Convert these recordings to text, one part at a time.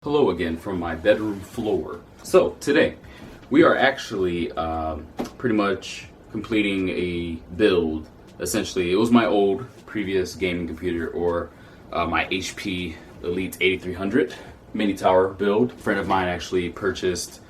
Hello again from my bedroom floor. So today we are actually pretty much completing a build. Essentially, it was my old previous gaming computer, or my HP Elite 8300 mini tower build. A friend of mine actually purchased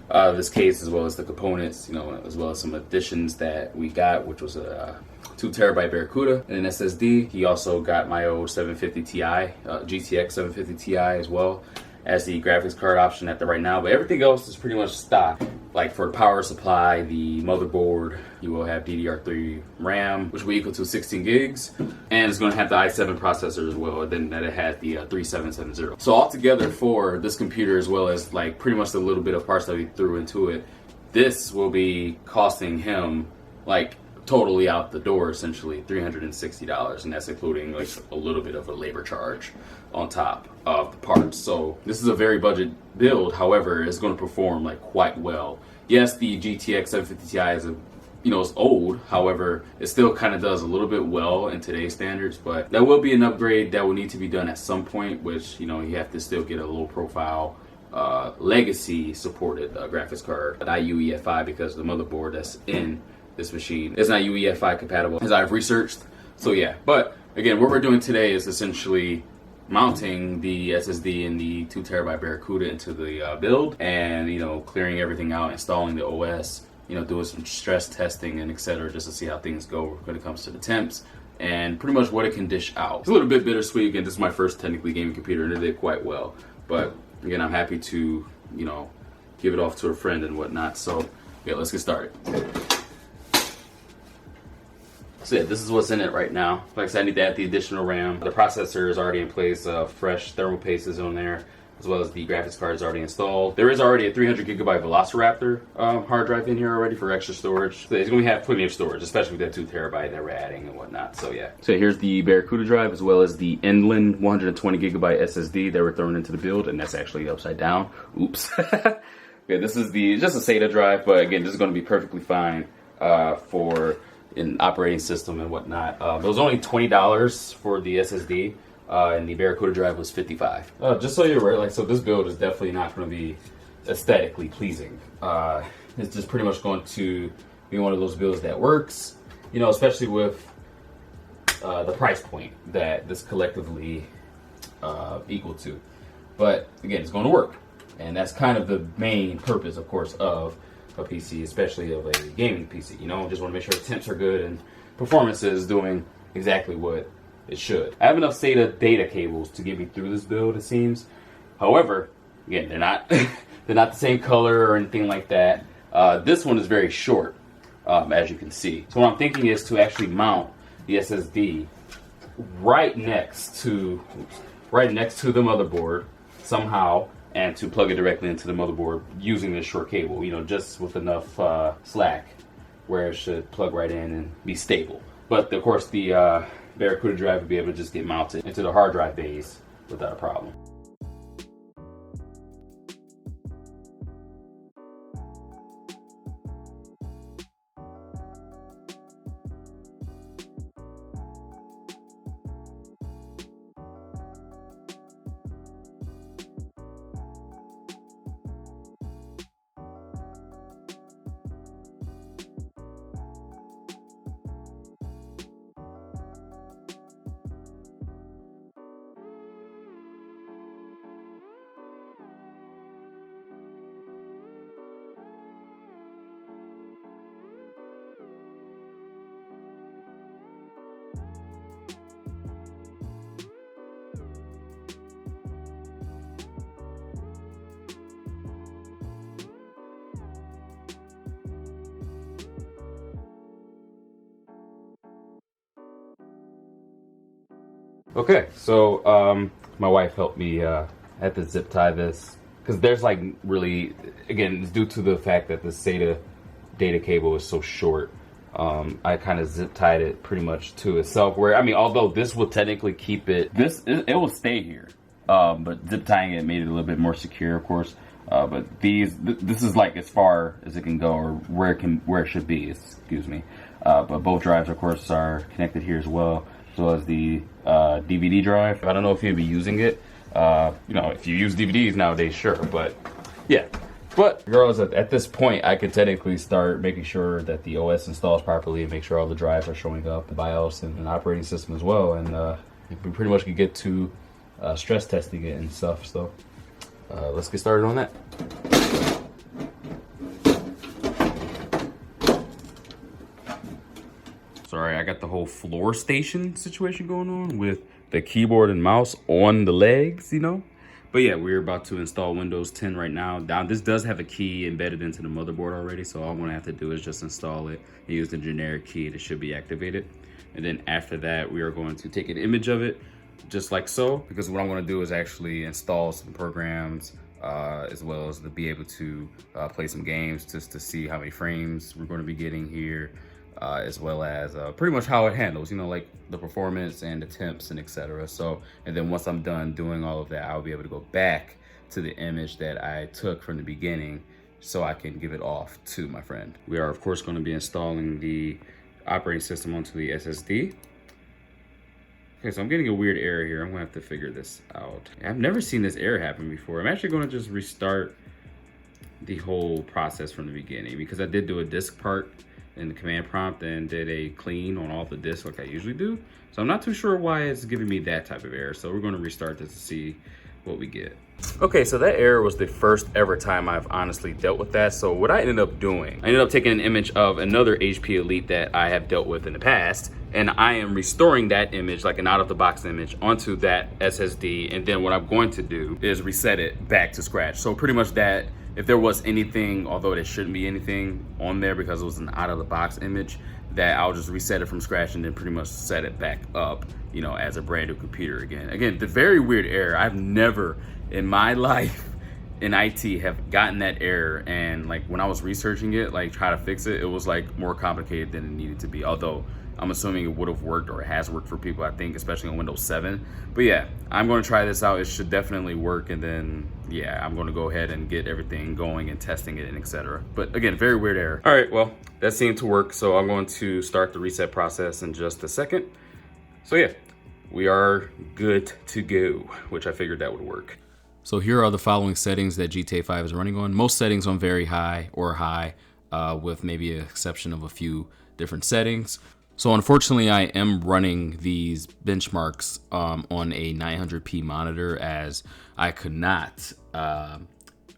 this case as well as the components, as well as some additions that we got, which was a 2 terabyte Barracuda and an SSD. He also got my old 750 Ti, GTX 750 Ti as well as the graphics card option at the right now, but everything else is pretty much stock. Like for the power supply, the motherboard, you will have DDR3 RAM, which will equal to 16 gigs, and it's going to have the i7 processor as well, and then that it has the 3770. So altogether for this computer, as well as like pretty much the little bit of parts that we threw into it, this will be costing him like totally out the door, essentially $360, and that's including like a little bit of a labor charge on top of the parts. So this is a very budget build. However, it's going to perform like quite well. Yes, the GTX 750 Ti is it's old. However, it still kind of does a little bit well in today's standards, but that will be an upgrade that will need to be done at some point, which you have to still get a low profile legacy supported graphics card, not UEFI, because the motherboard that's in this machine is not UEFI compatible, as I've researched. So yeah, but again, what we're doing today is essentially mounting the SSD and the 2 terabyte Barracuda into the build, and clearing everything out, installing the OS, doing some stress testing and etc., just to see how things go when it comes to the temps and pretty much what it can dish out. It's a little bit bittersweet. Again, this is my first technically gaming computer, and it did quite well, but again, I'm happy to give it off to a friend and whatnot. So yeah, let's get started. So yeah, this is what's in it right now. Like I said, I need to add the additional RAM. The processor is already in place. Fresh thermal paste is on there, as well as the graphics card is already installed. There is already a 300 gigabyte Velociraptor hard drive in here already for extra storage. So it's going to have plenty of storage, especially with that 2 terabyte that we're adding and whatnot. So yeah. So here's the Barracuda drive, as well as the Inland 120 gigabyte SSD that we're throwing into the build, and that's actually upside down. Oops. Okay, this is just a SATA drive, but again, this is going to be perfectly fine for an operating system and whatnot. It was only $20 for the SSD, and the Barracuda drive was $55. Just so you're aware, so this build is definitely not going to be aesthetically pleasing. It's just pretty much going to be one of those builds that works, especially with the price point that this collectively equal to. But again, it's going to work, and that's kind of the main purpose, of course, of a PC, especially of a gaming PC. Just want to make sure the temps are good and performance is doing exactly what it should. I have enough SATA data cables to get me through this build, it seems. However, again, they're not they're not the same color or anything like that. This one is very short, as you can see. So what I'm thinking is to actually mount the SSD right next to the motherboard somehow, and to plug it directly into the motherboard using this short cable, just with enough slack where it should plug right in and be stable. But of course, the Barracuda drive would be able to just get mounted into the hard drive bays without a problem. Okay, so my wife helped me. I had to zip tie this because there's really, again, it's due to the fact that the SATA data cable is so short. I kind of zip tied it pretty much to itself, where although this will technically keep it, it will stay here, but zip tying it made it a little bit more secure, of course. But this is like as far as it can go, or where it should be. Excuse me. But both drives, of course, are connected here as well as the DVD drive. I don't know if you'll be using it, You know, if you use DVDs nowadays, sure, but yeah. But regardless, at this point, I could technically start making sure that the OS installs properly and make sure all the drives are showing up, the BIOS and an operating system as well, and we pretty much could get to stress testing it and stuff. So let's get started on that. Sorry, I got the whole floor station situation going on with the keyboard and mouse on the legs, you know? But yeah, we're about to install Windows 10 right now. Now, this does have a key embedded into the motherboard already, so all I'm gonna have to do is just install it and use the generic key and it should be activated. And then after that, we are going to take an image of it, just like so, because what I'm gonna do is actually install some programs, as well as to be able to play some games just to see how many frames we're gonna be getting here. As well as pretty much how it handles, you know, like the performance and the temps and etc. So, and then once I'm done doing all of that, I'll be able to go back to the image that I took from the beginning so I can give it off to my friend. We are, of course, going to be installing the operating system onto the SSD. Okay, so I'm getting a weird error here. I'm gonna have to figure this out. I've never seen this error happen before. I'm actually gonna just restart the whole process from the beginning because I did do a disk part in the command prompt and did a clean on all the disks like I usually do. So I'm not too sure why it's giving me that type of error. So we're going to restart this to see what we get. Okay, so that error was the first ever time I've honestly dealt with that. So what I ended up doing, I ended up taking an image of another HP Elite that I have dealt with in the past, and I am restoring that image, like an out of the box image, onto that SSD. And then what I'm going to do is reset it back to scratch. So pretty much that, if there was anything, although there shouldn't be anything on there because it was an out of the box image, that I'll just reset it from scratch and then pretty much set it back up, you know, as a brand new computer again. Again, the very weird error. I've never in my life in IT have gotten that error, and like when I was researching it, like try to fix it, it was like more complicated than it needed to be. Although I'm assuming it would have worked, or it has worked for people, I think, especially on Windows 7. But yeah, I'm going to try this out. It should definitely work. And then, yeah, I'm going to go ahead and get everything going and testing it and etc. But again, very weird error. All right, well, that seemed to work. So I'm going to start the reset process in just a second. So yeah, we are good to go, which I figured that would work. So here are the following settings that GTA 5 is running on. Most settings on very high or high, with maybe an exception of a few different settings. So unfortunately, I am running these benchmarks on a 900p monitor, as I could not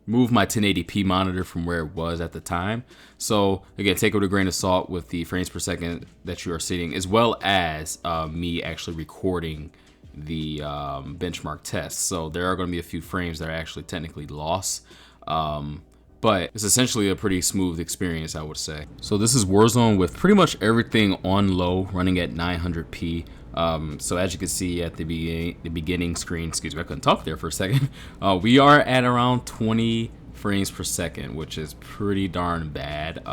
move my 1080p monitor from where it was at the time. So again, take it with a grain of salt with the frames per second that you are seeing, as well as me actually recording the benchmark tests. So there are going to be a few frames that are actually technically lost. But it's essentially a pretty smooth experience, I would say. So this is Warzone with pretty much everything on low, running at 900p. So as you can see at the beginning screen, excuse me, I couldn't talk there for a second. We are at around 20 frames per second, which is pretty darn bad.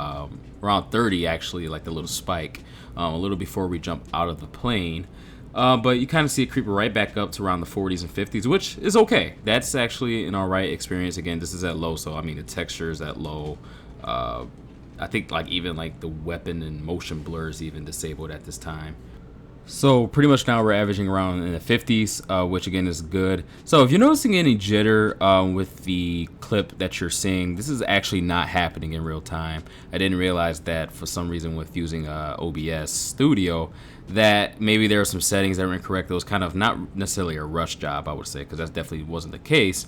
Around 30 actually, like the little spike, a little before we jump out of the plane. But you kind of see it creep right back up to around the 40s and 50s, which is okay. That's actually an alright experience. Again, this is at low, so I mean the texture is at low. I think like even like the weapon and motion blur is even disabled at this time. So pretty much now we're averaging around in the 50s, which again is good. So if you're noticing any jitter with the clip that you're seeing, this is actually not happening in real time. I didn't realize that for some reason with using OBS Studio, that maybe there are some settings that were incorrect. It was kind of not necessarily a rush job, I would say, because that definitely wasn't the case.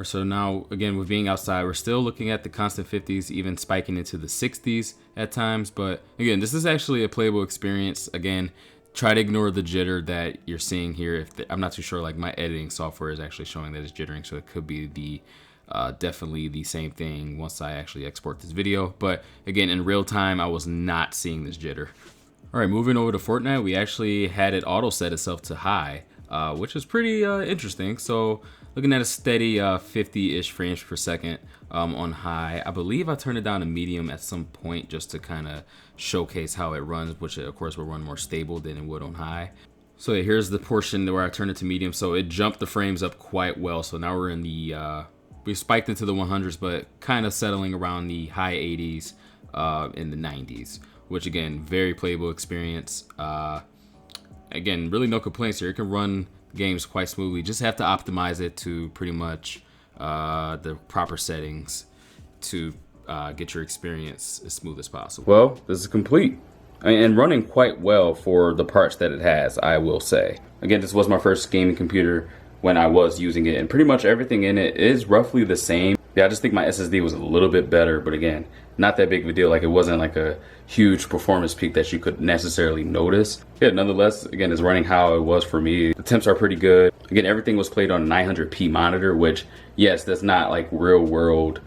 So now, again, with being outside, we're still looking at the constant 50s, even spiking into the 60s at times. But again, this is actually a playable experience. Again, try to ignore the jitter that you're seeing here. I'm not too sure, like my editing software is actually showing that it's jittering, so it could be the definitely the same thing once I actually export this video. But again, in real time, I was not seeing this jitter. All right, moving over to Fortnite, we actually had it auto set itself to high, which is pretty interesting. So looking at a steady 50-ish frames per second on high. I believe I turned it down to medium at some point just to kind of showcase how it runs, which of course will run more stable than it would on high. So yeah, here's the portion where I turned it to medium. So it jumped the frames up quite well. So now we're in the, we spiked into the 100s, but kind of settling around the high 80s in the 90s, which again, very playable experience. Again, really no complaints here. It can run games quite smoothly. Just have to optimize it to pretty much the proper settings to get your experience as smooth as possible. Well, this is complete. And running quite well for the parts that it has, I will say. Again, this was my first gaming computer when I was using it, and pretty much everything in it is roughly the same. Yeah, I just think my SSD was a little bit better, but again, not that big of a deal. Like, it wasn't like a huge performance peak that you could necessarily notice. Yeah, nonetheless, again, it's running how it was for me. The temps are pretty good. Again, everything was played on a 900p monitor, which, yes, that's not like real world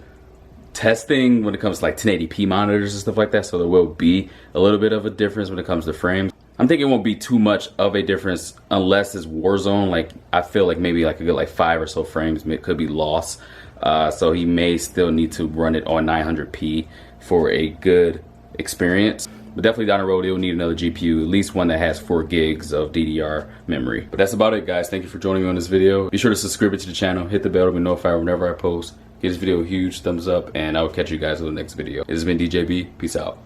testing when it comes to like 1080p monitors and stuff like that, so there will be a little bit of a difference when it comes to frames. I'm thinking it won't be too much of a difference unless it's Warzone. Like, I feel like maybe like a good like 5 or so frames could be lost, so he may still need to run it on 900p for a good experience. But definitely down the road, you'll need another GPU, at least one that has 4 gigs of DDR memory. But that's about it, guys. Thank you for joining me on this video. Be sure to subscribe to the channel, hit the bell to be notified whenever I post. Give this video a huge thumbs up, and I will catch you guys in the next video. This has been DJB. Peace out.